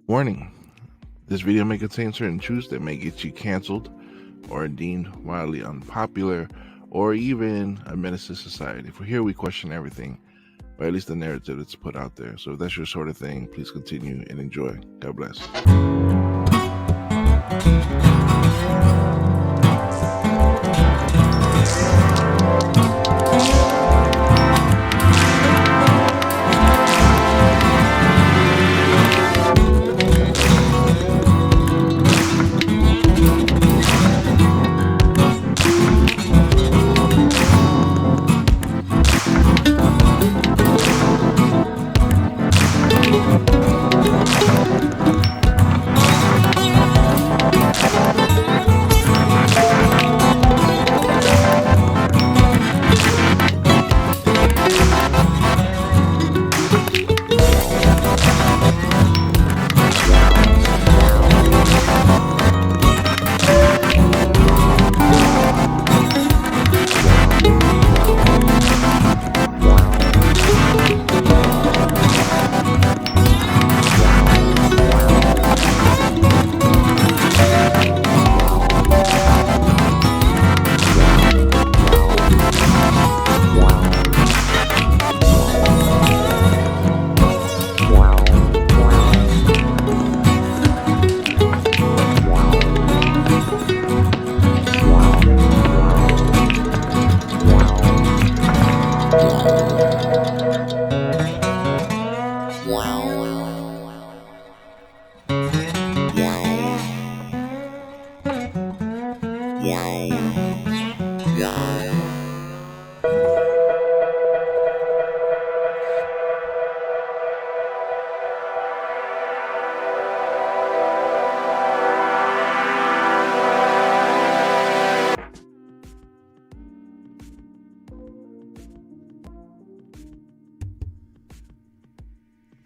Warning: this video may contain certain truths that may get you canceled or deemed wildly unpopular or even a menace to society. For here we question everything, or at least the narrative that's put out there. So if that's your sort of thing, please continue and enjoy. God bless.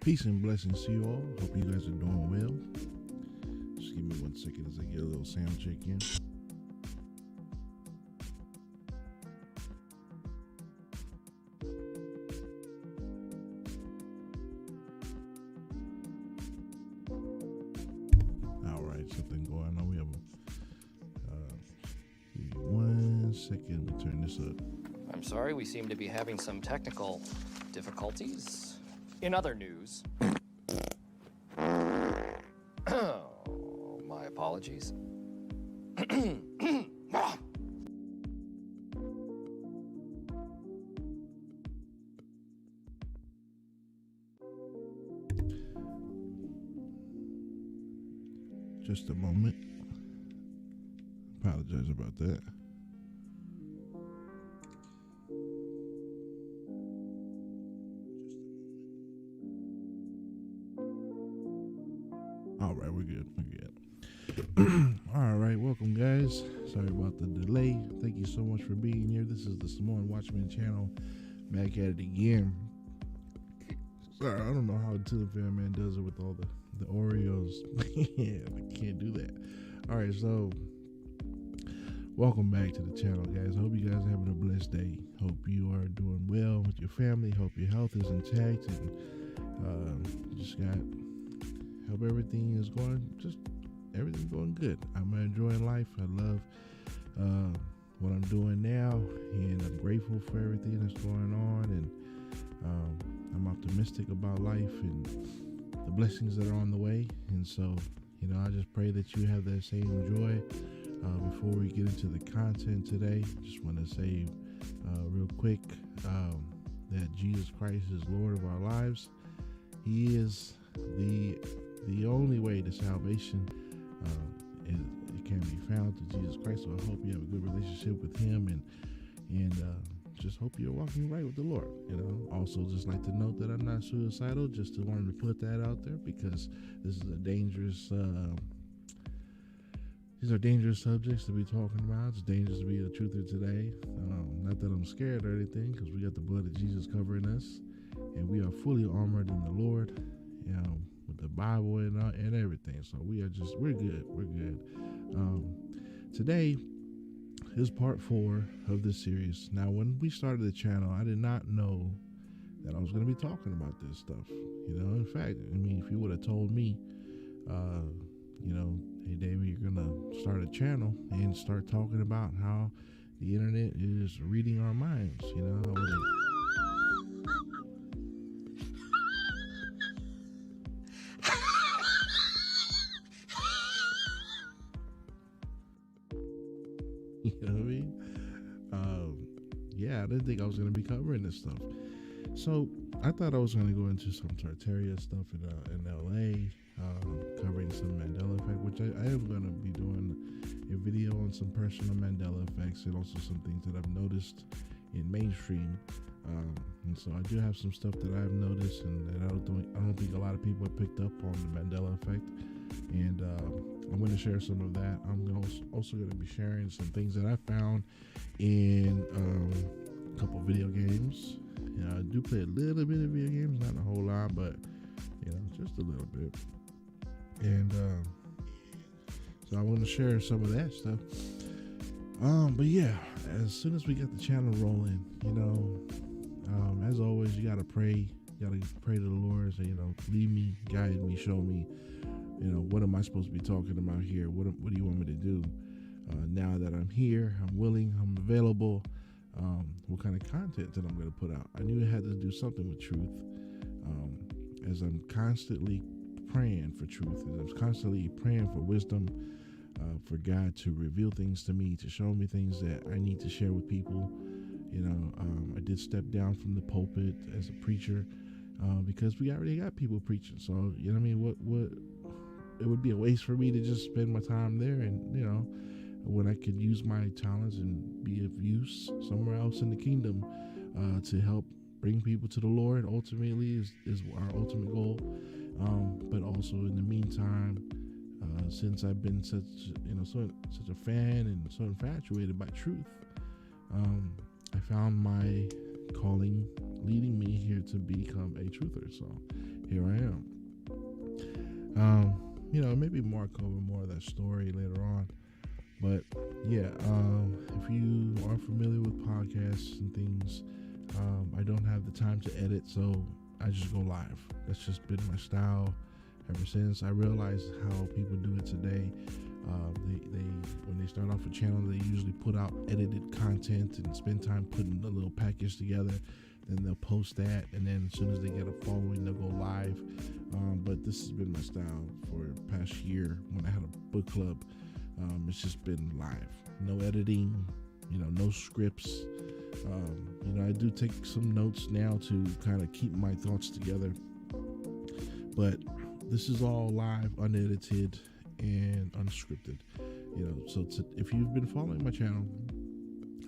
Peace and blessings to you all. Hope you guys are doing well. Just give me 1 second as I get a little sound check in. All right, something going on. We have give me 1 second to turn this up. I'm sorry, we seem to be having some technical difficulties. In other news, my apologies. Just a moment. Apologize about that. All right, we're good. All right, welcome, guys. Sorry about the delay. Thank you so much for being here. This is the Samoan Watchman Channel. Back at it again. Sorry, I don't know how Tilly Fan Man does it with all the Oreos. Yeah, I can't do that. All right, so welcome back to the channel, guys. Hope you guys are having a blessed day. Hope you are doing well with your family. Hope your health is intact, and hope everything's going good. I'm enjoying life. I love what I'm doing now, and I'm grateful for everything that's going on, and I'm optimistic about life and the blessings that are on the way. And so, I just pray that you have that same joy. Before we get into the content today, just want to say real quick that Jesus Christ is Lord of our lives. He is the only way to salvation. It can be found through Jesus Christ. So I hope you have a good relationship with Him, and just hope you're walking right with the Lord. Also just like to note that I'm not suicidal. Just wanted to put that out there, because this is a dangerous. These are dangerous subjects to be talking about. It's dangerous to be a truther today. Not that I'm scared or anything, because we got the blood of Jesus covering us, and we are fully armored in the Lord, with the Bible and everything. So we're good. We're good. Today is part 4 of this series. Now, when we started the channel, I did not know that I was going to be talking about this stuff. In fact, if you would have told me you know, hey David, you're gonna start a channel and start talking about how the internet is reading our minds. You know, you know what I mean? Yeah, I didn't think I was gonna be covering this stuff. So I thought I was gonna go into some Tartaria stuff in LA, covering some Mandela effect, which I am gonna be doing a video on some personal Mandela effects and also some things that I've noticed in mainstream. And so I do have some stuff that I've noticed and that I don't think a lot of people have picked up on the Mandela effect. And I'm going to share some of that. I'm also going to be sharing some things that I found in a couple video games. You know, I do play a little bit of video games, not a whole lot, but you know, just a little bit. And so I want to share some of that stuff. But yeah, as soon as we get the channel rolling, you know, as always, you gotta pray. You gotta pray to the Lord and say, you know, lead me, guide me, show me, you know, what am I supposed to be talking about here? What do you want me to do? Now that I'm here, I'm willing, I'm available. What kind of content that I'm going to put out? I knew I had to do something with truth. As I'm constantly praying for truth, as I'm constantly praying for wisdom, for God to reveal things to me, to show me things that I need to share with people. You know, I did step down from the pulpit as a preacher because we already got people preaching. So, you know what I mean? What it would be a waste for me to just spend my time there, and you know, when I could use my talents and be of use somewhere else in the kingdom to help bring people to the Lord. Ultimately, is our ultimate goal. But also in the meantime, since I've been such a fan and so infatuated by truth, I found my calling leading me here to become a truther. So here I am. You know, maybe more cover more of that story later on. But yeah, if you are familiar with podcasts and things, I don't have the time to edit, so I just go live. That's just been my style ever since. I realized how people do it today. They when they start off a channel, they usually put out edited content and spend time putting a little package together. Then they'll post that, and then as soon as they get a following, they'll go live. But this has been my style for the past year. When I had a book club, it's just been live, no editing, you know, no scripts. You know, I do take some notes now to kind of keep my thoughts together, but this is all live, unedited, and unscripted. You know, so if you've been following my channel,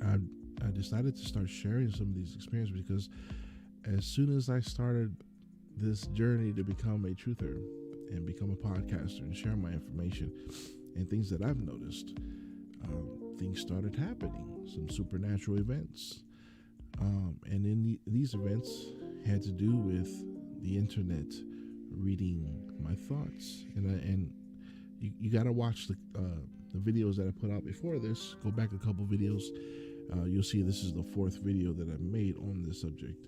I decided to start sharing some of these experiences because as soon as I started this journey to become a truther and become a podcaster and share my information and things that I've noticed, things started happening, some supernatural events. And in these events had to do with the internet reading my thoughts. And you got to watch the videos that I put out before this. Go back a couple videos. You'll see this is the fourth video that I made on this subject.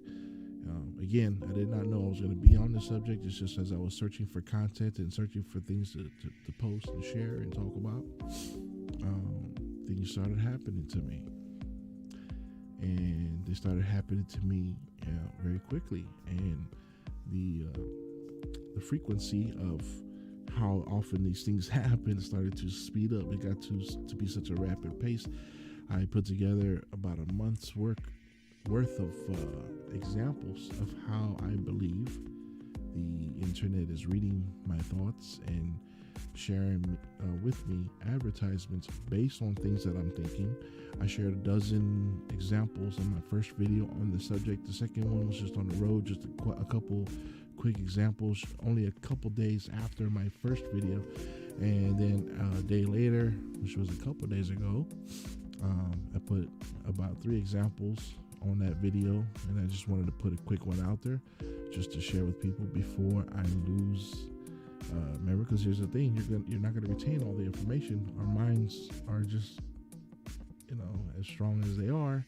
Again, I did not know I was going to be on this subject. It's just as I was searching for content and searching for things to post and share and talk about, things started happening to me. And they started happening to me very quickly. And the frequency of how often these things happen started to speed up. It got to be such a rapid pace. I put together about a month's worth of examples of how I believe the internet is reading my thoughts and sharing with me advertisements based on things that I'm thinking. I shared a dozen examples in my first video on the subject. The second one was just on the road, just a couple quick examples, only a couple days after my first video. And then a day later, which was a couple days ago, I put about 3 examples on that video, and I just wanted to put a quick one out there just to share with people before I lose memory. Because here's the thing, you're not going to retain all the information. Our minds are just, you know, as strong as they are.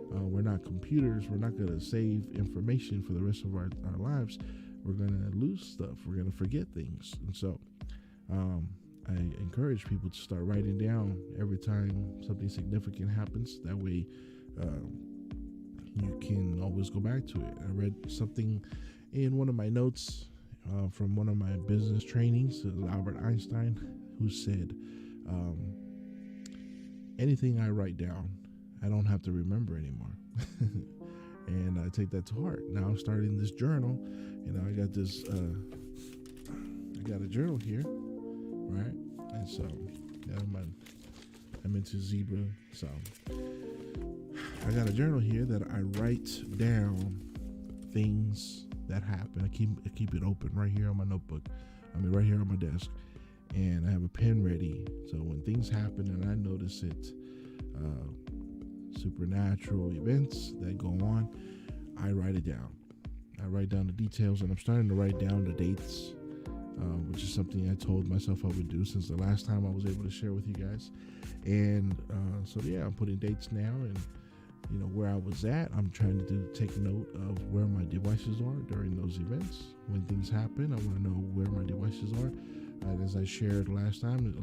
We're not computers. We're not going to save information for the rest of our lives. We're going to lose stuff. We're going to forget things. And so I encourage people to start writing down every time something significant happens. That way, you can always go back to it. I read something in one of my notes from one of my business trainings, Albert Einstein, who said, anything I write down, I don't have to remember anymore. And I take that to heart. Now I'm starting this journal. I got this, I got a journal here, right? And so, I'm into zebra. So I got a journal here that I write down things that happen. I keep it open right here on my notebook. Right here on my desk. And I have a pen ready. So when things happen and I notice it, supernatural events that go on, I write it down. I write down the details, and I'm starting to write down the dates, which is something I told myself I would do since the last time I was able to share with you guys. And so yeah, I'm putting dates now, and where I was at. I'm trying to take note of where my devices are during those events. When things happen, I want to know where my devices are. And as I shared last time,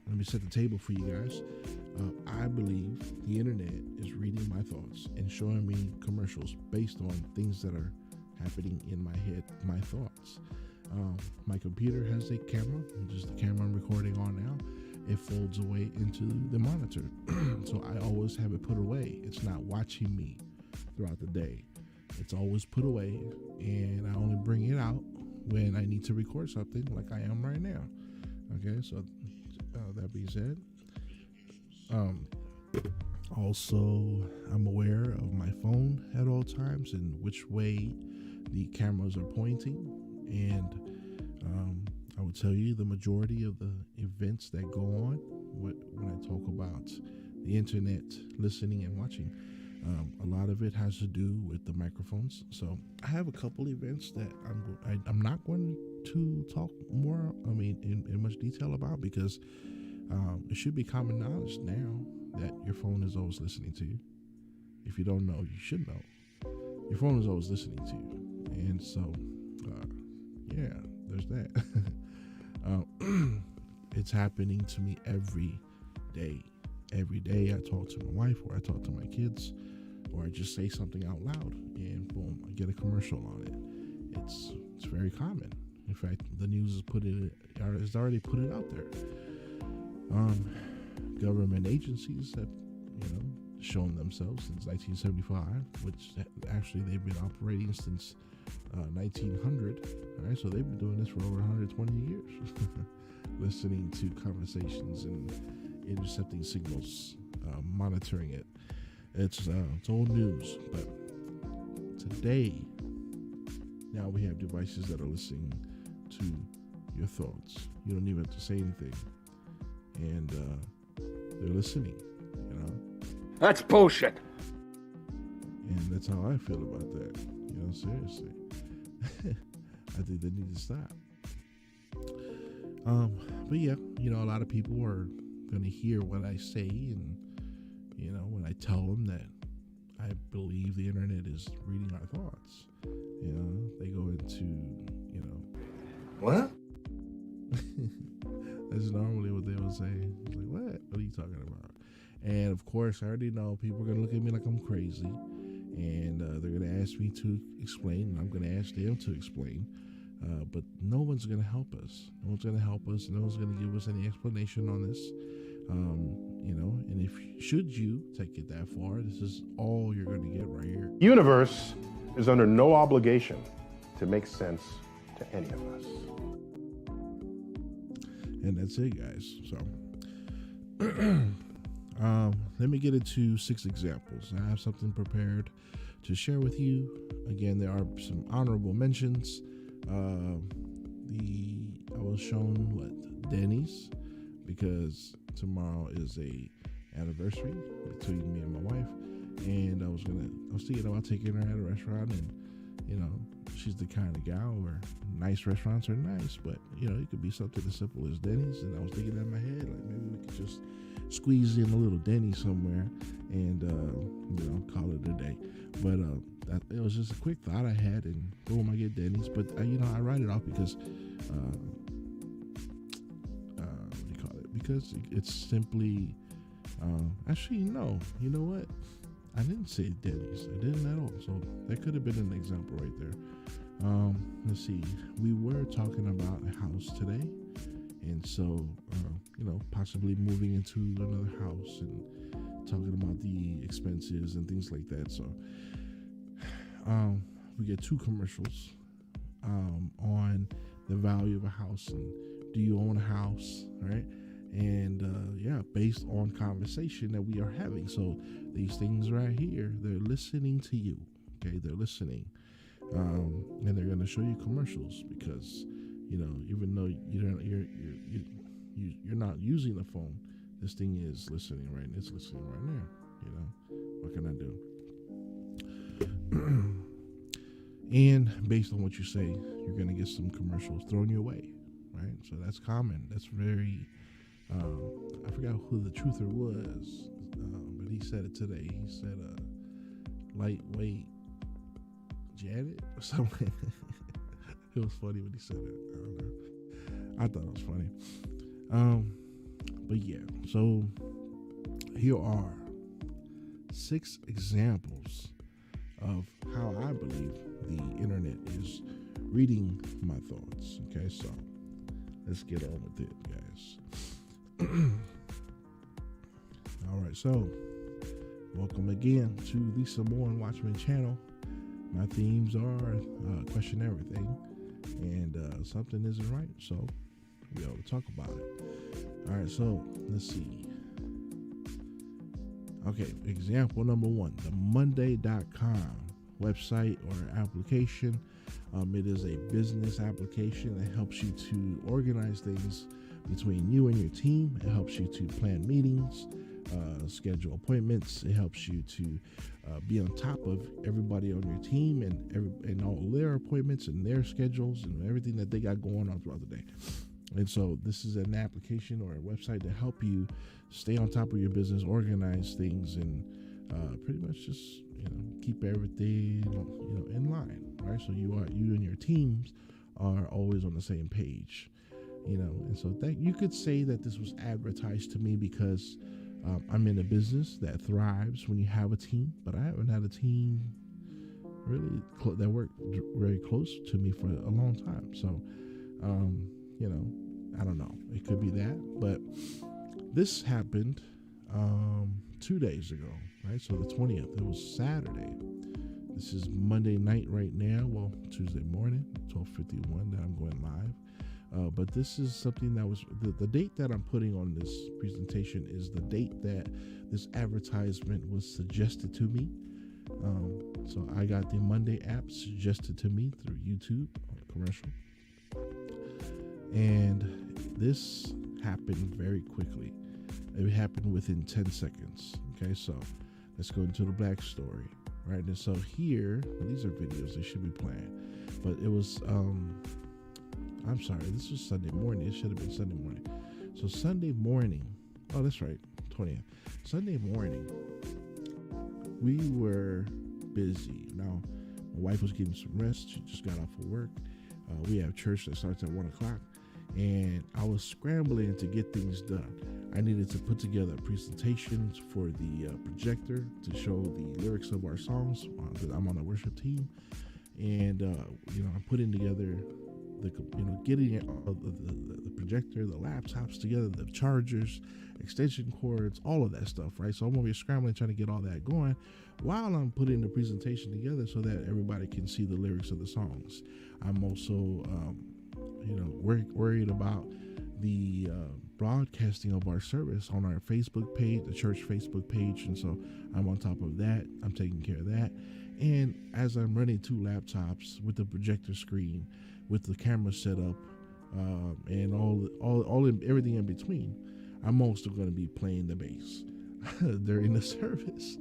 let me set the table for you guys. I believe the internet is reading my thoughts and showing me commercials based on things that are happening in my head, my thoughts. My computer has a camera, which is the camera I'm recording on now. It folds away into the monitor. So I always have it put away. It's not watching me throughout the day. It's always put away, and I only bring it out when I need to record something like I am right now. Okay, so that being said, also I'm aware of my phone at all times and which way the cameras are pointing, and I would tell you the majority of the events that go on when I talk about the internet listening and watching, a lot of it has to do with the microphones. So I have a couple events that I'm not going to talk more, in much detail about, because it should be common knowledge now that your phone is always listening to you. If you don't know, you should know. Your phone is always listening to you. And so, yeah, there's that. It's happening to me every day. Every day I talk to my wife, or I talk to my kids, or I just say something out loud, and boom, I get a commercial on it. It's very common. In fact, the news has already put it out there. Government agencies have, shown themselves since 1975, which actually they've been operating since 1900. All right, so they've been doing this for over 120 years, listening to conversations and intercepting signals, monitoring it. It's old news, but today, now we have devices that are listening to your thoughts. You don't even have to say anything, and they're listening. That's bullshit. And that's how I feel about that. Seriously. I think they need to stop. But yeah, a lot of people are going to hear what I say, and when I tell them that I believe the internet is reading our thoughts, they go into, What? That's normally what they would say. It's like, what are you talking about? And of course, I already know people are going to look at me like I'm crazy, and they're going to ask me to explain, and I'm going to ask them to explain. But no one's going to help us. No one's going to help us. No one's going to give us any explanation on this. And should you take it that far, this is all you're going to get right here. The universe is under no obligation to make sense to any of us. And that's it, guys. So, let me get into 6 examples. I have something prepared to share with you. Again, there are some honorable mentions. I was shown Denny's, because tomorrow is a anniversary between me and my wife, and I was thinking about taking her at a restaurant, and she's the kind of gal where nice restaurants are nice, but it could be something as simple as Denny's. And I was thinking in my head, like, maybe we could just squeeze in a little Denny's somewhere and call it a day. But it was just a quick thought I had, and boom, I get Denny's. But I write it off because because it's simply, actually, no, you know what? I didn't say Denny's. I didn't at all. So that could have been an example right there. Let's see. We were talking about a house today. And so, possibly moving into another house and talking about the expenses and things like that. So, we get 2 commercials on the value of a house and do you own a house, right? And based on conversation that we are having. So these things right here, they're listening to you. Okay, they're listening, and they're going to show you commercials because even though you're not using the phone, this thing is listening right. It's listening right now. What can I do? And based on what you say, you're going to get some commercials thrown your way, right? So that's common. That's very, I forgot who the truther was, but he said it today. He said, lightweight Janet or something. It was funny when he said it. I don't know. I thought it was funny. But yeah, so here are 6 examples of how I believe the internet is reading my thoughts. Okay, so let's get on with it, guys. All right, so welcome again to the Samoan Watchman Channel. My themes are question everything, and something isn't right, so we ought to talk about it. All right, so let's see. Okay, example number 1, the Monday.com website or application. It is a business application that helps you to organize things between you and your team. It helps you to plan meetings, schedule appointments. It helps you to be on top of everybody on your team and all their appointments and their schedules and everything that they got going on throughout the day. And so this is an application or a website to help you stay on top of your business, organize things, and pretty much just keep everything in line, right? So you and your teams are always on the same page, and so that you could say that this was advertised to me because I'm in a business that thrives when you have a team, but I haven't had a team really that worked very close to me for a long time. So, I don't know. It could be that, but this happened 2 days ago, right? So the 20th, it was Saturday. This is Monday night right now. Well, Tuesday morning, 12:51 that I'm going live. But this is something that was the date that I'm putting on this presentation is the date that this advertisement was suggested to me. So I got the Monday app suggested to me through YouTube commercial. And this happened very quickly. It happened within 10 seconds. Okay, so let's go into the backstory, right? And so here, these are videos, they should be playing. But it was, I'm sorry, this was Sunday morning. It should have been Sunday morning. So Sunday morning, oh, that's right, 20th. Sunday morning, we were busy. Now, my wife was getting some rest. She just got off of work. We have church that starts at 1 o'clock. And I was scrambling to get things done. I needed to put together presentations for the projector to show the lyrics of our songs. I'm on the worship team, and I'm putting together getting the projector, the laptops together, the chargers, extension cords, all of that stuff, right? So I'm gonna be scrambling trying to get all that going while I'm putting the presentation together so that everybody can see the lyrics of the songs. I'm also worried about the broadcasting of our service on our Facebook page, the church Facebook page, and so I'm on top of that. I'm taking care of that. And as I'm running 2 laptops with the projector screen, with the camera set up, and everything in between, I'm also going to be playing the bass during the service.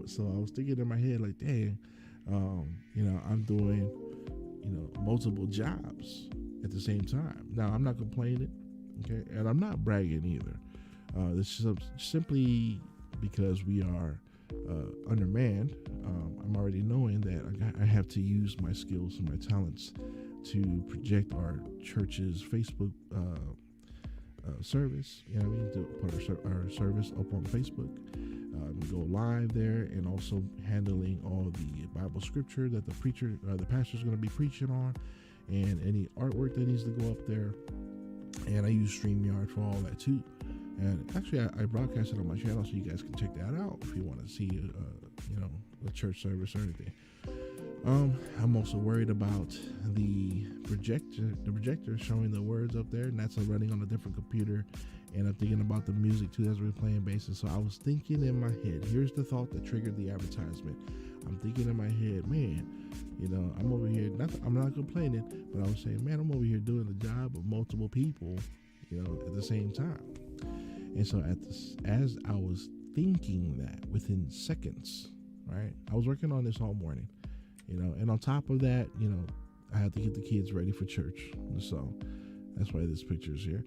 So I was thinking in my head, like, dang, I'm doing, multiple jobs at the same time. Now, I'm not complaining, okay, and I'm not bragging either. This is simply because we are undermanned. I'm already knowing that I have to use my skills and my talents to project our church's Facebook service. You know what I mean? To put our service up on Facebook. Go live there, and also handling all the Bible scripture that the pastor is going to be preaching on, and any artwork that needs to go up there. And I use StreamYard for all that too. And actually, I broadcast it on my channel, so you guys can check that out if you want to see, a church service or anything. I'm also worried about the projector showing the words up there, and that's running on a different computer. And I'm thinking about the music too as we're playing basis. So I was thinking in my head, here's the thought that triggered the advertisement. I'm thinking in my head, man, I'm over here, I'm not complaining, but I was saying, man, I'm over here doing the job of multiple people, at the same time. And so as I was thinking that, within seconds, right, I was working on this all morning, and on top of that, I had to get the kids ready for church. So that's why this picture is here.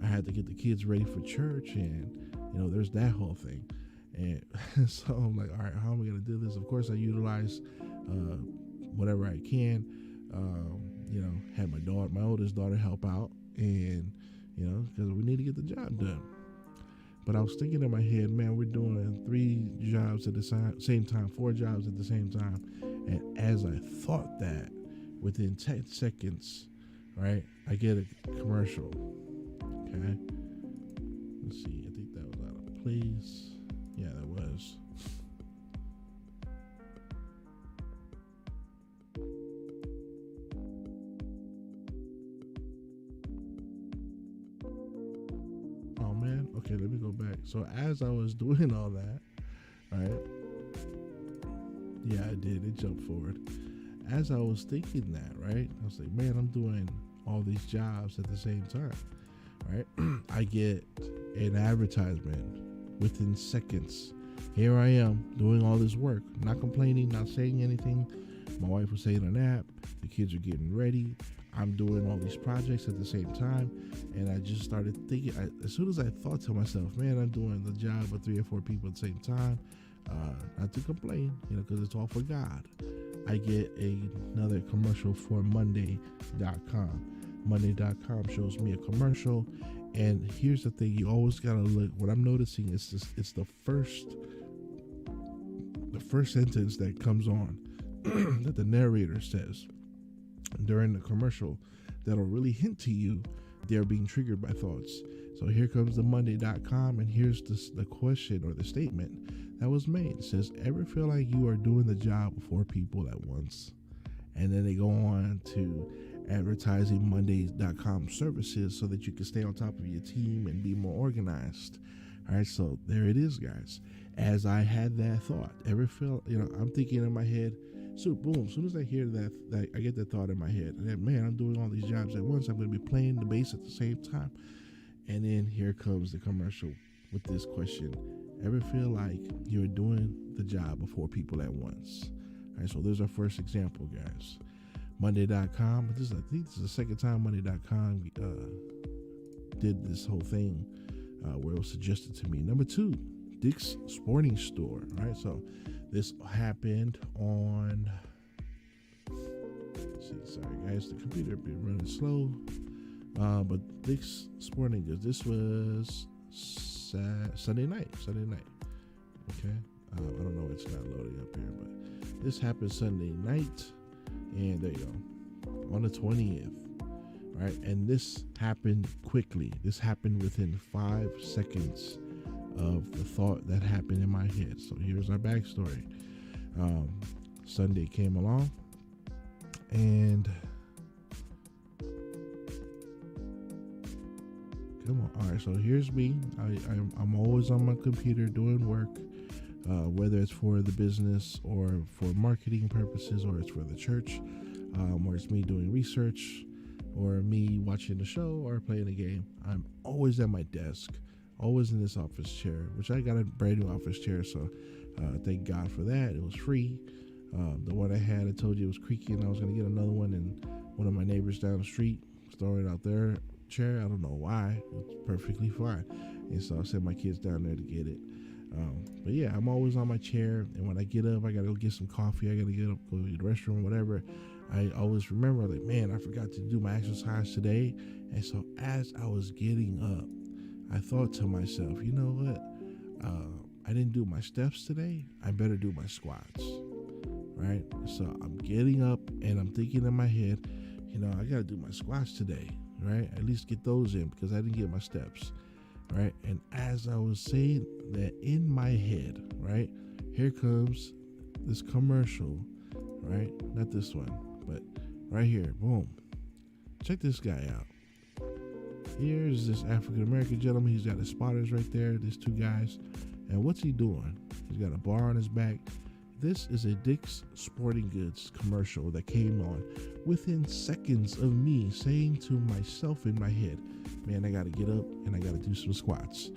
I had to get the kids ready for church, and there's that whole thing. And so I'm like, all right, how am I going to do this? Of course, I utilize whatever I can. Had my oldest daughter help out, and because we need to get the job done. But I was thinking in my head, man, we're doing 3 jobs at the same time, 4 jobs at the same time. And as I thought that, within 10 seconds, right, I get a commercial. Okay. Let's see. I think that was out of place. Yeah, that was. Oh man. Okay, let me go back. So as I was doing all that, right? Yeah, I did. It jumped forward. As I was thinking that, right? I was like, man, I'm doing all these jobs at the same time, right? I get an advertisement within seconds. Here I am doing all this work, not complaining, not saying anything. My wife was taking a nap. The kids are getting ready. I'm doing all these projects at the same time. And I just started thinking, as soon as I thought to myself, man, I'm doing the job of 3 or 4 people at the same time. Not to complain, because it's all for God. I get another commercial for Monday.com. Monday.com shows me a commercial, and here's the thing: you always gotta look. What I'm noticing is this: it's the first sentence that comes on that the narrator says during the commercial that'll really hint to you they're being triggered by thoughts. So here comes the Monday.com, and here's the question or the statement that was made. It says, ever feel like you are doing the job of 4 people at once? And then they go on to advertising Monday.com services so that you can stay on top of your team and be more organized. All right, so there it is, guys. As I had that thought, ever feel, I'm thinking in my head, so boom, as soon as I hear that I get that thought in my head, and then, man, I'm doing all these jobs at once. I'm going to be playing the bass at the same time. And then here comes the commercial with this question. Ever feel like you're doing the job of 4 people at once? All right, so there's our first example, guys. Monday.com. I think this is the second time Monday.com did this whole thing where it was suggested to me. Number 2, Dick's Sporting Store. All right, so this happened on. Let's see, sorry guys, the computer been running slow. But Dick's Sporting Goods. This was Sunday night. Okay. I don't know, it's not loading up here, but this happened Sunday night, and there you go, on the 20th. Right, and this happened quickly. This happened within 5 seconds of the thought that happened in my head. So here's our backstory. Sunday came along, and come on. All right, so here's me. I'm always on my computer doing work, whether it's for the business or for marketing purposes, or it's for the church, or it's me doing research, or me watching the show or playing a game. I'm always at my desk, always in this office chair, which I got a brand new office chair, so thank God for that. It was free. The one I had, I told you it was creaky, and I was going to get another one, and one of my neighbors down the street was throwing it out their chair. I don't know why. It's perfectly fine. And so I sent my kids down there to get it. But yeah, I'm always on my chair, and when I get up, I got to go get some coffee. I got to get up, go to the restroom, whatever. I always remember, like, man, I forgot to do my exercise today. And so as I was getting up, I thought to myself, you know what? I didn't do my steps today. I better do my squats, right? So I'm getting up and I'm thinking in my head, you know, I got to do my squats today, right? At least get those in because I didn't get my steps, right? And as I was saying that in my head, right, here comes this commercial, right? Not this one, but right here, boom. Check this guy out. Here's this African-American gentleman. He's got his spotters right there. There's two guys. And what's he doing? He's got a bar on his back. This is a Dick's Sporting Goods commercial that came on within seconds of me saying to myself in my head, man, I got to get up and I got to do some squats.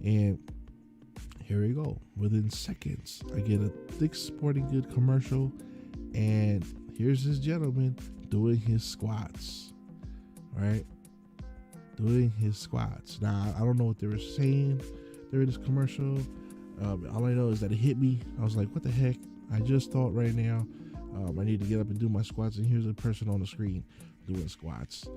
And here we go. Within seconds, I get a Dick's Sporting Goods commercial, and here's this gentleman doing his squats, right? Doing his squats. Now, I don't know what they were saying during this commercial. All I know is that it hit me. I was like, what the heck? I just thought right now I need to get up and do my squats, and here's a person on the screen doing squats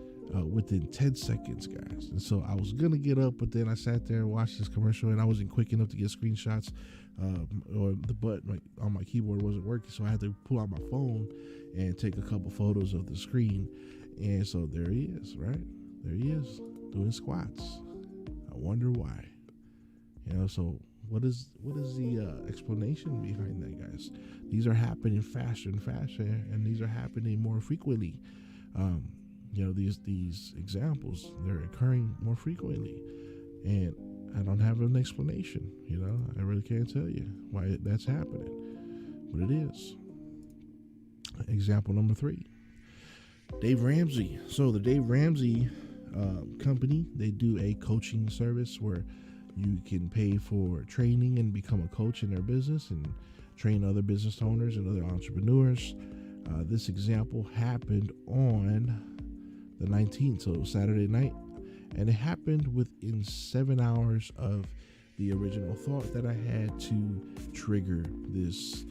within 10 seconds, guys. And so I was going to get up, but then I sat there and watched this commercial, and I wasn't quick enough to get screenshots, or the button on my keyboard wasn't working, so I had to pull out my phone and take a couple photos of the screen. And so there he is, right? There he is doing squats. I wonder why. You know, so what is the explanation behind that, guys? These are happening faster and faster, and these are happening more frequently. You know, these examples, they're occurring more frequently, and I don't have an explanation. You know, I really can't tell you why that's happening, but it is. Example number 3, Dave Ramsey. So the Dave Ramsey company, they do a coaching service where you can pay for training and become a coach in their business and train other business owners and other entrepreneurs. This example happened on the 19th, so Saturday night, and it happened within 7 hours of the original thought that I had to trigger this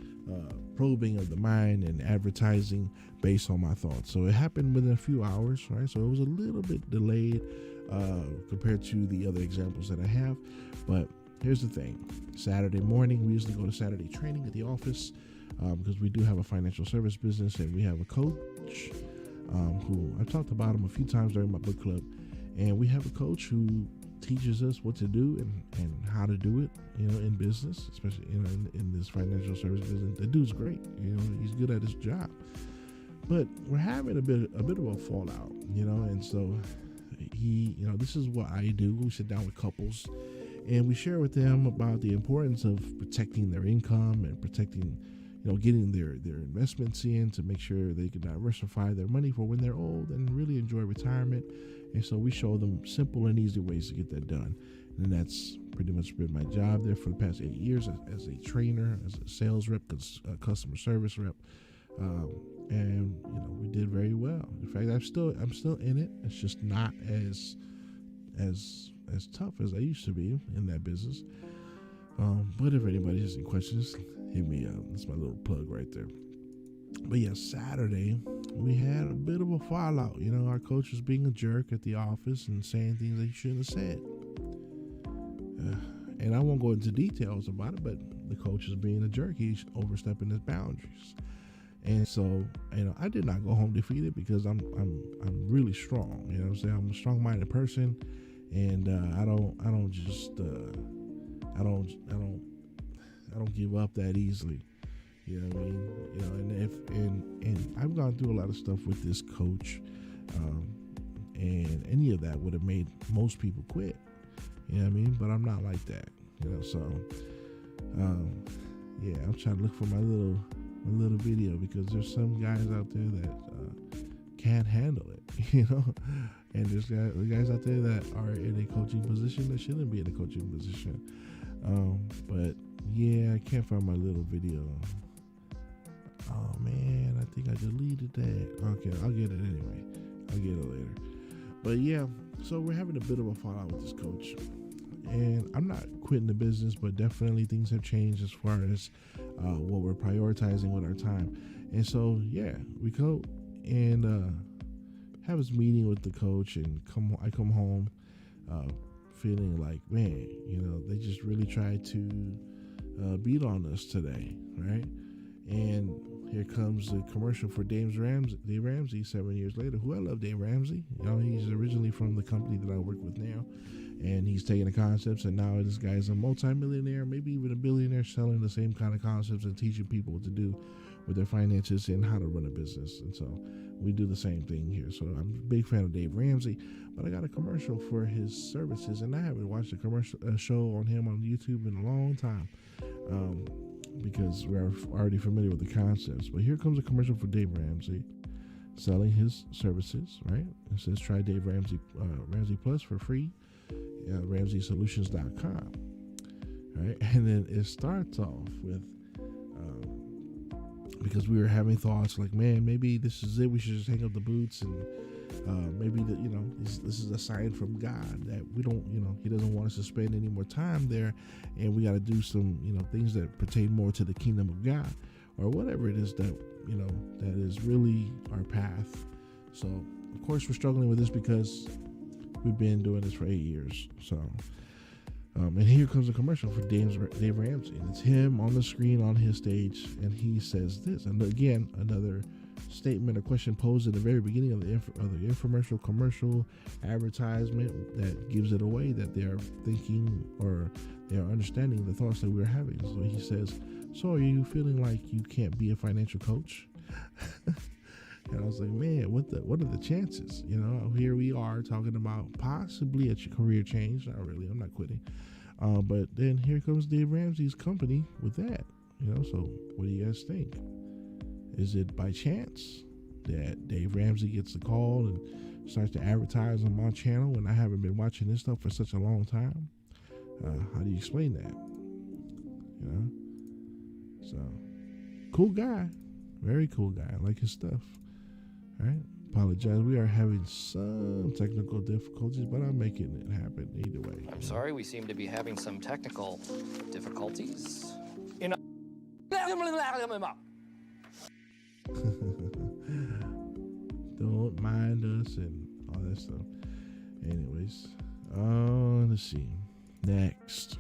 probing of the mind and advertising based on my thoughts. So it happened within a few hours, right? So it was a little bit delayed compared to the other examples that I have. But here's the thing. Saturday morning, we usually go to Saturday training at the office because we do have a financial service business, and we have a coach who I've talked about him a few times during my book club. And we have a coach who teaches us what to do and how to do it, you know, in business, especially in this financial service business. The dude's great, you know, he's good at his job. But we're having a bit of a fallout, you know, and so he, you know, this is what I do. We sit down with couples and we share with them about the importance of protecting their income and protecting, you know, getting their investments in to make sure they can diversify their money for when they're old and really enjoy retirement. And so we show them simple and easy ways to get that done. And that's pretty much been my job there for the past 8 years as a trainer, as a sales rep, customer service rep. And you know, we did very well. In fact, I'm still in it. It's just not as tough as I used to be in that business. But if anybody has any questions, hit me up. That's my little plug right there. But yeah, Saturday we had a bit of a fallout. You know, our coach was being a jerk at the office and saying things that he shouldn't have said. And I won't go into details about it, but the coach is being a jerk. He's overstepping his boundaries. And so, you know, I did not go home defeated because I'm really strong. You know what I'm saying? I'm a strong-minded person, and I don't give up that easily. You know what I mean? You know, and I've gone through a lot of stuff with this coach, and any of that would have made most people quit. You know what I mean? But I'm not like that. You know, so yeah, I'm trying to look for my little video because there's some guys out there that can't handle it, you know, and there's guys out there that are in a coaching position that shouldn't be in a coaching position. But yeah, I can't find my little video. Oh man, I think I deleted that. Okay, I'll get it anyway. I'll get it later. But yeah, so we're having a bit of a fallout with this coach. And I'm not quitting the business, but definitely things have changed as far as what we're prioritizing with our time. And so, yeah, and have this meeting with the coach, and I come home feeling like, man, they just really tried to beat on us today, right? And here comes the commercial for Dave Ramsey 7 years later, who I love. Dave Ramsey, he's originally from the company that I work with now, and he's taking the concepts, and now this guy's a multimillionaire, maybe even a billionaire, selling the same kind of concepts and teaching people what to do with their finances and how to run a business. And so we do the same thing here. So I'm a big fan of Dave Ramsey, but I got a commercial for his services, and I haven't watched a show on him on YouTube in a long time, because we're already familiar with the concepts. But here comes a commercial for Dave Ramsey selling his services, right? It says try Dave Ramsey Plus for free, RamseySolutions.com, right? And then it starts off with, because we were having thoughts like, man, maybe this is it. We should just hang up the boots, and maybe this is a sign from God that we don't, He doesn't want us to spend any more time there, and we got to do some, things that pertain more to the kingdom of God, or whatever it is that that is really our path. So of course we're struggling with this because we've been doing this for 8 years. So and here comes a commercial for Dave Ramsey, and it's him on the screen on his stage, and he says this, and again, another statement or question posed at the very beginning of the infomercial, commercial, advertisement that gives it away that they are thinking or they are understanding the thoughts that we're having. So he says, so are you feeling like you can't be a financial coach? And I was like, man, what are the chances? Here we are talking about possibly a career change. Not really, I'm not quitting. But then here comes Dave Ramsey's company with that. So what do you guys think? Is it by chance that Dave Ramsey gets the call and starts to advertise on my channel when I haven't been watching this stuff for such a long time? How do you explain that? So cool guy, very cool guy. I like his stuff. All right, apologize. We are having some technical difficulties, but I'm making it happen either way. I'm sorry, we seem to be having some technical difficulties. Don't mind us and all that stuff. Anyways, let's see. Next.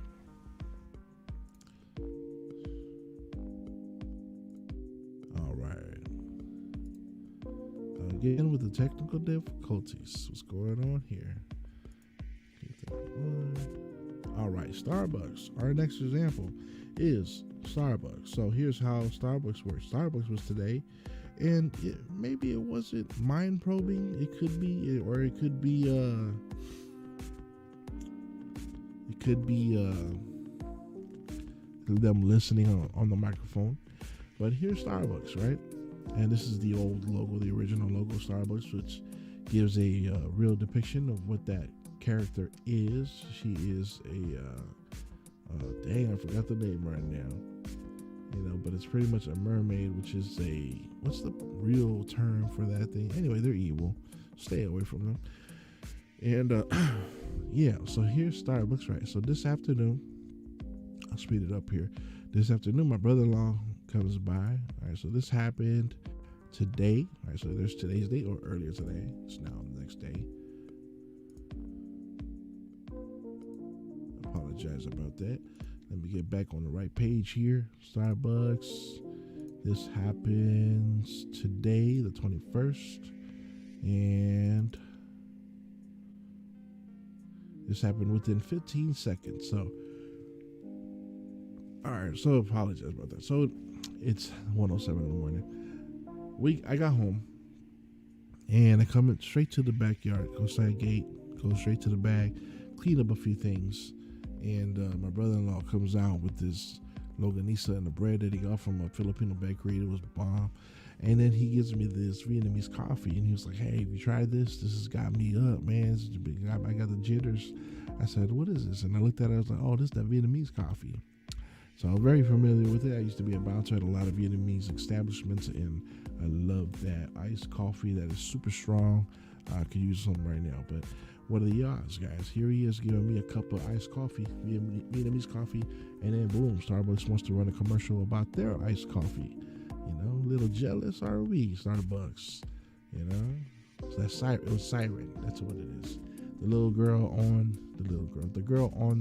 All right. Again with the technical difficulties. What's going on here? All right, Starbucks. Our next example is Starbucks. So here's how Starbucks works. Starbucks was today, and maybe it wasn't mind probing. It could be, or it could be them listening on the microphone. But here's Starbucks, right? And this is the old logo, the original logo of Starbucks, which gives a real depiction of what that character is. She is dang, I forgot the name right now. But it's pretty much a mermaid, which is what's the real term for that thing? Anyway, they're evil. Stay away from them. And yeah, so here's Starbucks, right? So this afternoon, I'll speed it up here. This afternoon, my brother-in-law comes by. All right, so this happened today. All right, so there's today's date, or earlier today. It's now the next day. Apologize about that. Let me get back on the right page here. Starbucks. This happens today, the 21st. And this happened within 15 seconds. So, all right, so apologize about that. So it's 1:07 in the morning. I got home, and I come straight to the backyard, go side gate, go straight to the bag, clean up a few things. And my brother-in-law comes out with this longanisa and the bread that he got from a Filipino bakery. It was bomb. And then he gives me this Vietnamese coffee, and he was like, hey, have you tried this? This has got me up, man. I got the jitters. I said, what is this? And I looked at it. I was like, oh, this is that Vietnamese coffee. So I'm very familiar with it. I used to be a bouncer at a lot of Vietnamese establishments, and I love that iced coffee that is super strong. I could use some right now, but what are the odds, guys? Here he is giving me a cup of iced coffee, Vietnamese coffee, and then boom, Starbucks wants to run a commercial about their iced coffee. A little jealous are we, Starbucks? You know, so that's siren. It was siren. That's what it is. The girl on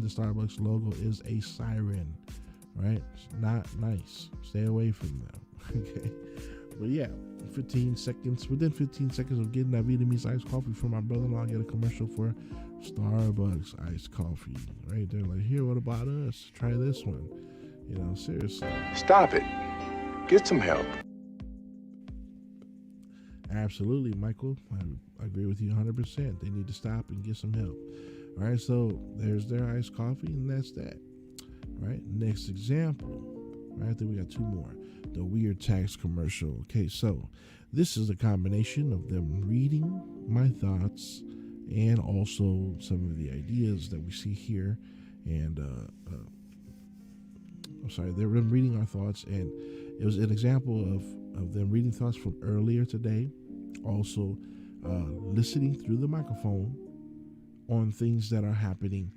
the Starbucks logo is a siren, right? It's not nice. Stay away from them. Okay, but yeah, within 15 seconds of getting that Vietnamese iced coffee from my brother-in-law, I get a commercial for Starbucks iced coffee. Right? They're like, here, what about us? Try this one. You know, seriously. Stop it. Get some help. Absolutely, Michael. I agree with you 100%. They need to stop and get some help. All right, so there's their iced coffee, and that's that. All right, next example. All right, I think we got two more. The weird tax commercial. Okay, so this is a combination of them reading my thoughts and also some of the ideas that we see here. And I'm sorry, they were reading our thoughts, and it was an example of them reading thoughts from earlier today. Also, listening through the microphone on things that are happening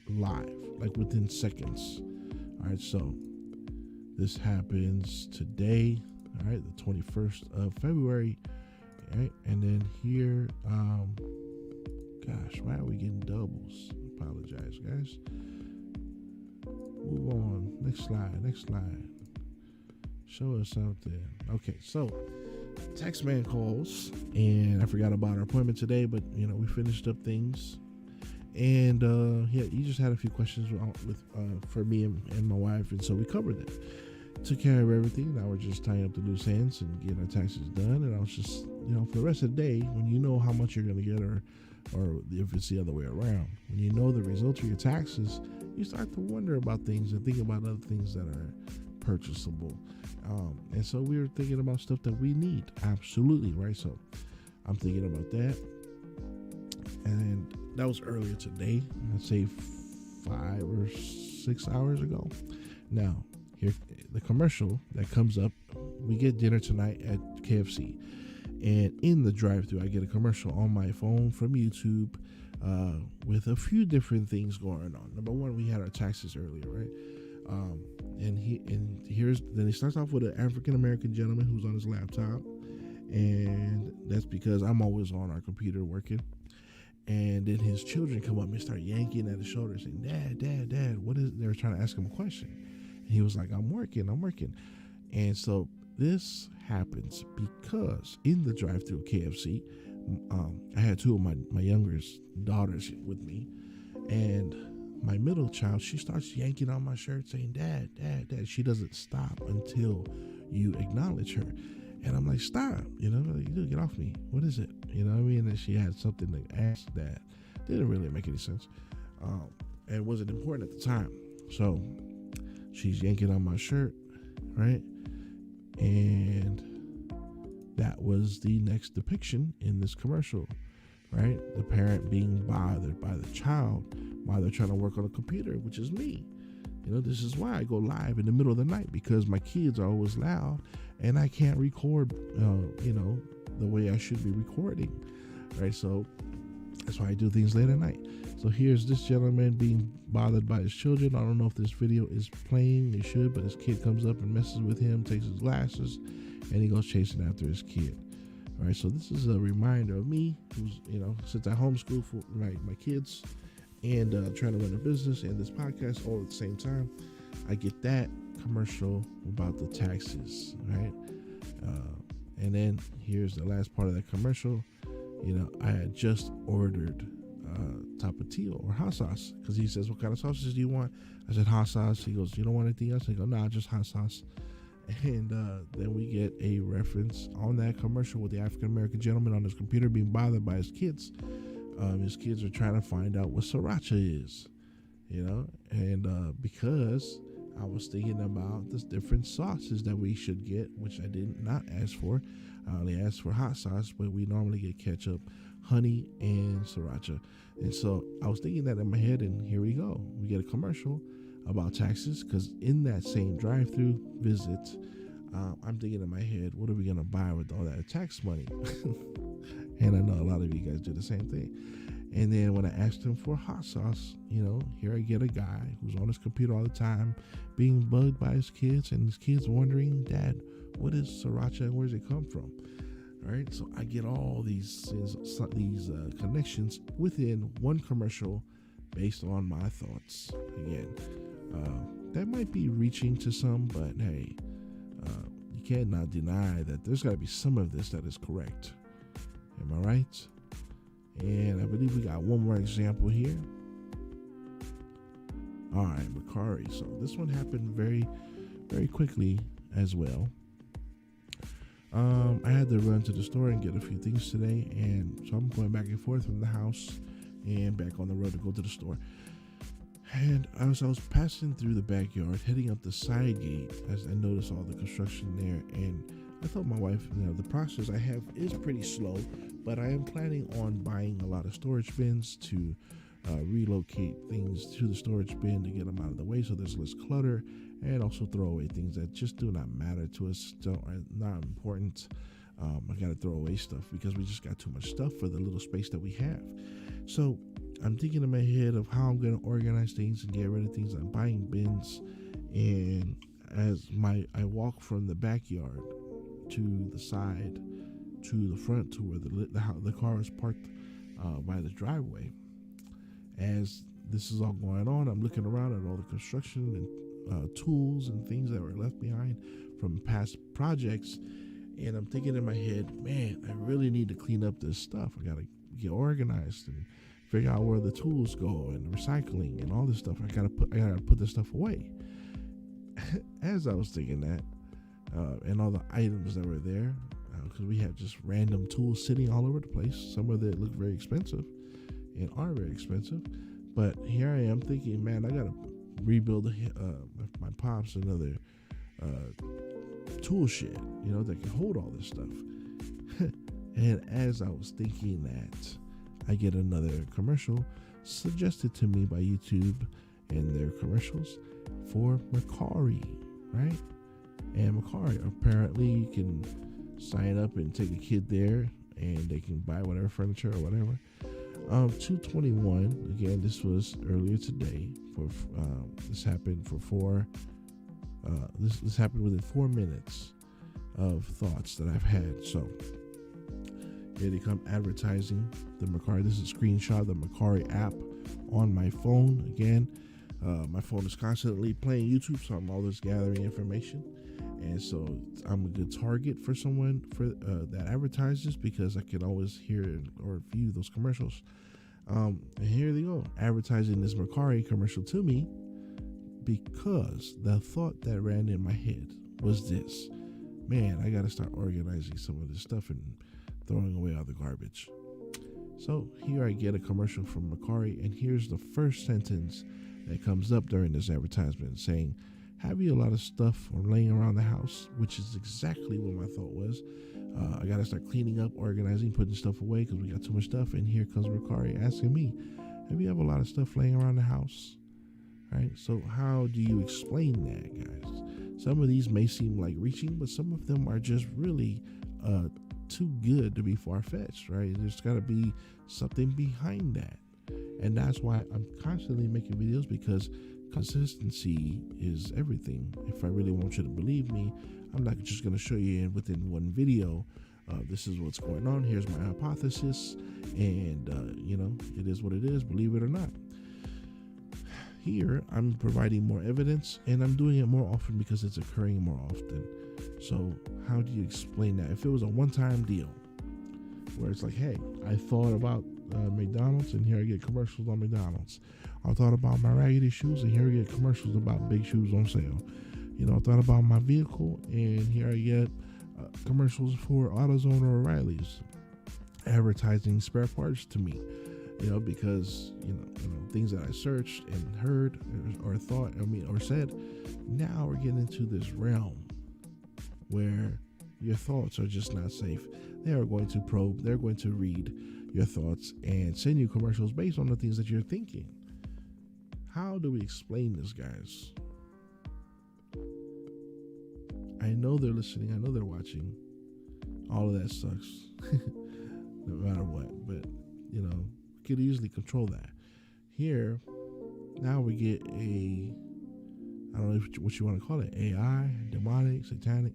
live, like within seconds. All right, so this happens today, all right, the 21st of February. All right, and then here, gosh, why are we getting doubles? Apologize, guys. Move on. Next slide. Show us something. Okay, so tax man calls, and I forgot about our appointment today, but we finished up things, and he just had a few questions for me and my wife, and so we covered them. Took care of everything. Now we're just tying up the loose ends and getting our taxes done. And I was just, for the rest of the day, when you know how much you're going to get, or if it's the other way around, when you know the results of your taxes, you start to wonder about things and think about other things that are purchasable. And so we were thinking about stuff that we need. Absolutely, right? So I'm thinking about that. And that was earlier today, I'd say 5 or 6 hours ago. Now, here, the commercial that comes up, we get dinner tonight at KFC. And in the drive-thru, I get a commercial on my phone from YouTube with a few different things going on. Number one, we had our taxes earlier, right? Then he starts off with an African-American gentleman who's on his laptop. And that's because I'm always on our computer working. And then his children come up and start yanking at his shoulder saying, Dad, what is, they were trying to ask him a question. And he was like, I'm working. And so this happens because in the drive-thru KFC, I had two of my youngest daughters with me, and my middle child, she starts yanking on my shirt saying, Dad. She doesn't stop until you acknowledge her. And I'm like, stop, get off me. What is it? And she had something to ask that didn't really make any sense. And wasn't important at the time. So she's yanking on my shirt, right? And that was the next depiction in this commercial, right? The parent being bothered by the child while they're trying to work on a computer, which is me. This is why I go live in the middle of the night, because my kids are always loud and I can't record, the way I should be recording, right? So that's why I do things late at night. So here's this gentleman being bothered by his children. I don't know if this video is playing. It should, but his kid comes up and messes with him, takes his glasses, and he goes chasing after his kid. All right, so this is a reminder of me, who's, since I homeschool for my kids and trying to run a business and this podcast all at the same time, I get that commercial about the taxes, right? And then here's the last part of that commercial. I had just ordered tapatio or hot sauce, because he says, what kind of sauces do you want? I said hot sauce. He goes, you don't want anything else? I go, nah, just hot sauce. And then we get a reference on that commercial with the African-American gentleman on his computer being bothered by his kids. His kids are trying to find out what sriracha is, and because I was thinking about the different sauces that we should get, which I did not ask for. I only asked for hot sauce, but we normally get ketchup, honey, and sriracha. And so I was thinking that in my head, and here we go. We get a commercial about taxes, because in that same drive-thru visit, I'm thinking in my head, what are we going to buy with all that tax money? And I know a lot of you guys do the same thing. And then when I asked him for hot sauce, here I get a guy who's on his computer all the time being bugged by his kids, and his kids wondering, Dad, what is sriracha and where does it come from? All right, so I get all these connections within one commercial based on my thoughts. Again, that might be reaching to some, but hey, you cannot deny that there's got to be some of this that is correct. Am I right? And I believe we got one more example here. All right, Macari. So this one happened very, very quickly as well. I had to run to the store and get a few things today, and so I'm going back and forth from the house and back on the road to go to the store. And I was passing through the backyard, heading up the side gate, as I noticed all the construction there. And I told my wife, the process I have is pretty slow, but I am planning on buying a lot of storage bins to relocate things to the storage bin to get them out of the way so there's less clutter, and also throw away things that just do not matter to us, are not important. I got to throw away stuff because we just got too much stuff for the little space that we have. So I'm thinking in my head of how I'm going to organize things and get rid of things. I'm buying bins, and as I walk from the backyard to the side to the front to where the car is parked by the driveway. As this is all going on, I'm looking around at all the construction and tools and things that were left behind from past projects, and I'm thinking in my head, man, I really need to clean up this stuff. I got to get organized and figure out where the tools go and recycling and all this stuff. I gotta put this stuff away. As I was thinking that, and all the items that were there, because we have just random tools sitting all over the place. Some of them look very expensive and are very expensive, but here I am thinking, man, I gotta rebuild my pops another tool shed, that can hold all this stuff. And as I was thinking that, I get another commercial suggested to me by YouTube and their commercials for Macari, right? And Macari, apparently you can sign up and take a kid there and they can buy whatever furniture or whatever. 221, again, this was earlier today. This happened this happened within 4 minutes of thoughts that I've had. So here they come advertising the Macari. This is a screenshot of the Macari app on my phone. Again, my phone is constantly playing YouTube, so I'm always gathering information. And so I'm a good target for someone that advertises, because I can always hear or view those commercials. And here they go, advertising this Macari commercial to me, because the thought that ran in my head was this: man, I got to start organizing some of this stuff and throwing away all the garbage. So here I get a commercial from Macari, and here's the first sentence that comes up during this advertisement, saying, "Have you a lot of stuff laying around the house?" Which is exactly what my thought was. I got to start cleaning up, organizing, putting stuff away because we got too much stuff. And here comes Macari asking me, have you have a lot of stuff laying around the house? Right? So how do you explain that, guys? Some of these may seem like reaching, but some of them are just really too good to be far-fetched, right? There's got to be something behind that. And that's why I'm constantly making videos, because consistency is everything. If I really want you to believe me, I'm not just going to show you within one video, this is what's going on, here's my hypothesis, and it is what it is, believe it or not. Here I'm providing more evidence, and I'm doing it more often because it's occurring more often. So how do you explain that? If it was a one-time deal where it's like, hey, I thought about McDonald's, and here I get commercials on McDonald's. I thought about my raggedy shoes, and here I get commercials about big shoes on sale. I thought about my vehicle, and here I get commercials for AutoZone or O'Reilly's advertising spare parts to me. Because things that I searched and heard or thought, or said. Now we're getting into this realm where your thoughts are just not safe. They are going to probe. They're going to read your thoughts and send you commercials based on the things that you're thinking. How do we explain this, guys? I know they're listening. I know they're watching. All of that sucks. No matter what. But, we could easily control that. Here, now we get I don't know what you want to call it, AI, demonic, satanic,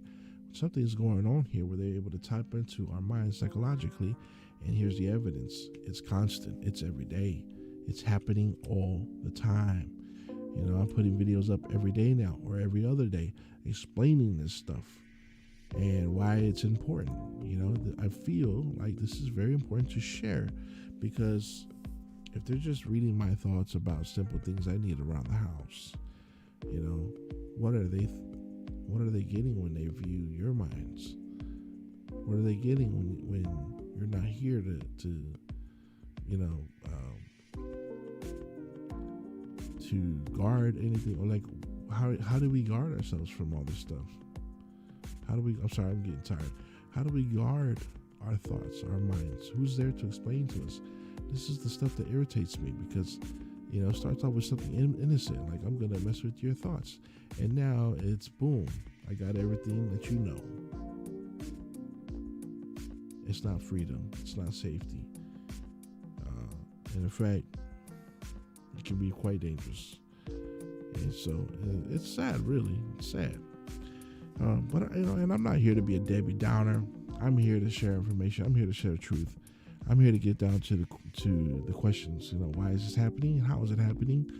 something's going on here where they're able to tap into our minds psychologically. And here's the evidence. It's constant. It's every day. It's happening all the time. You know, I'm putting videos up every day now or every other day explaining this stuff and why it's important. You know, I feel like this is very important to share, because if they're just reading my thoughts about simple things I need around the house, you know, what are they getting when they view your minds? What are they getting when you're not here to you know, to guard anything? Or like, how do we guard ourselves from all this stuff? I'm sorry, I'm getting tired. How do we guard our thoughts, our minds? Who's there to explain to us? This is the stuff that irritates me, because, you know, it starts off with something innocent, like I'm gonna mess with your thoughts, and now it's boom, I got everything that you know. It's not freedom. It's not safety. And in fact, it can be quite dangerous. And so it's sad, really. It's sad. But, you know, and I'm not here to be a Debbie Downer. I'm here to share information. I'm here to share the truth. I'm here to get down to the questions. You know, why is this happening? How is it happening?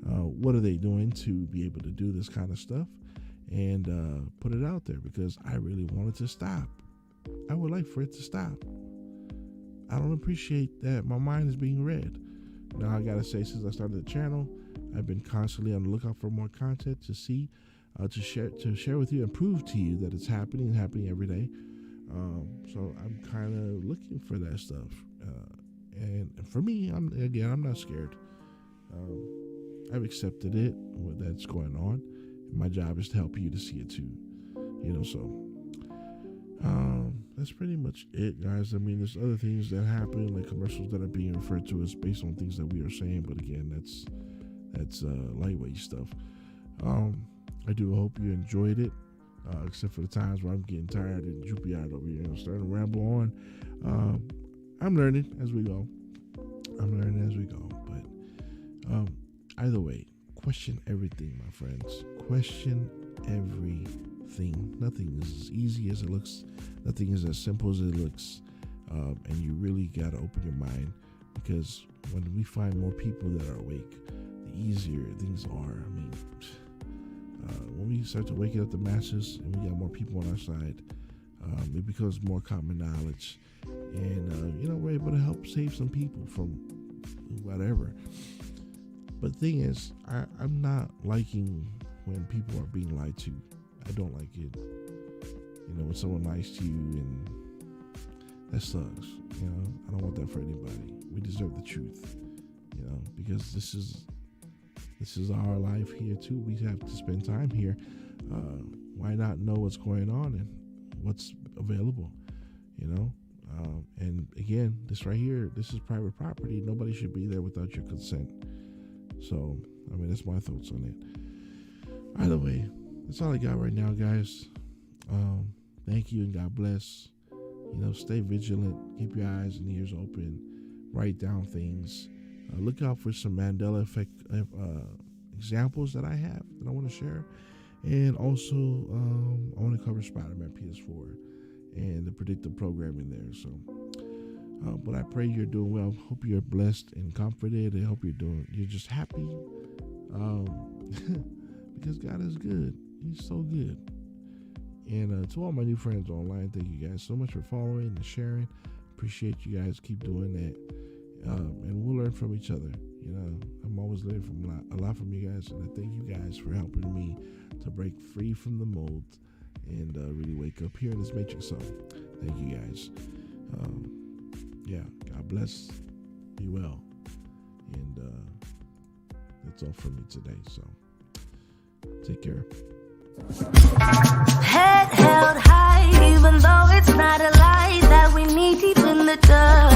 What are they doing to be able to do this kind of stuff? And put it out there, because I really want it to stop. I would like for it to stop. I don't appreciate that my mind is being read. Now, I gotta say, since I started the channel, I've been constantly on the lookout for more content to see, to share with you and prove to you that it's happening every day. So I'm kind of looking for that stuff. And for me, I'm not scared. I've accepted it, what that's going on. My job is to help you to see it too. You know, so that's pretty much it, guys. I mean, there's other things that happen, like commercials that are being referred to as based on things that we are saying, but again, that's lightweight stuff. I do hope you enjoyed it, except for the times where I'm getting tired and droopy-eyed over here and starting to ramble on. I'm learning as we go. But either way, question everything, my friends. Question everything. Nothing is as easy as it looks. Nothing is as simple as it looks. And you really got to open your mind, because when we find more people that are awake, the easier things are. I mean, when we start to wake up the masses and we got more people on our side, it becomes more common knowledge. And, you know, we're able to help save some people from whatever. But the thing is, I'm not liking when people are being lied to. I don't like it. You know, when someone lies to you, and that sucks. You know, I don't want that for anybody. We deserve the truth, you know, because this is our life here too. We have to spend time here. Why not know what's going on and what's available, you know? And again, this right here, this is private property. Nobody should be there without your consent. So, I mean, that's my thoughts on it. Either way, that's all I got right now, guys. Thank you and God bless. You know, stay vigilant. Keep your eyes and ears open. Write down things. Look out for some Mandela effect examples that I have that I want to share. And also, I want to cover Spider-Man PS4 and the predictive programming there. So, but I pray you're doing well. Hope you're blessed and comforted. I hope you're just happy. Because God is good. He's so good. And to all my new friends online, thank you guys so much for following and sharing. Appreciate you guys. Keep doing that. And we'll learn from each other. You know, I'm always learning from a lot from you guys. And I thank you guys for helping me to break free from the mold and really wake up here in this matrix. So thank you guys. Yeah, God bless. Be well. And that's all from me today. So take care. Head held high, even though it's not a lie that we need deep in the dirt.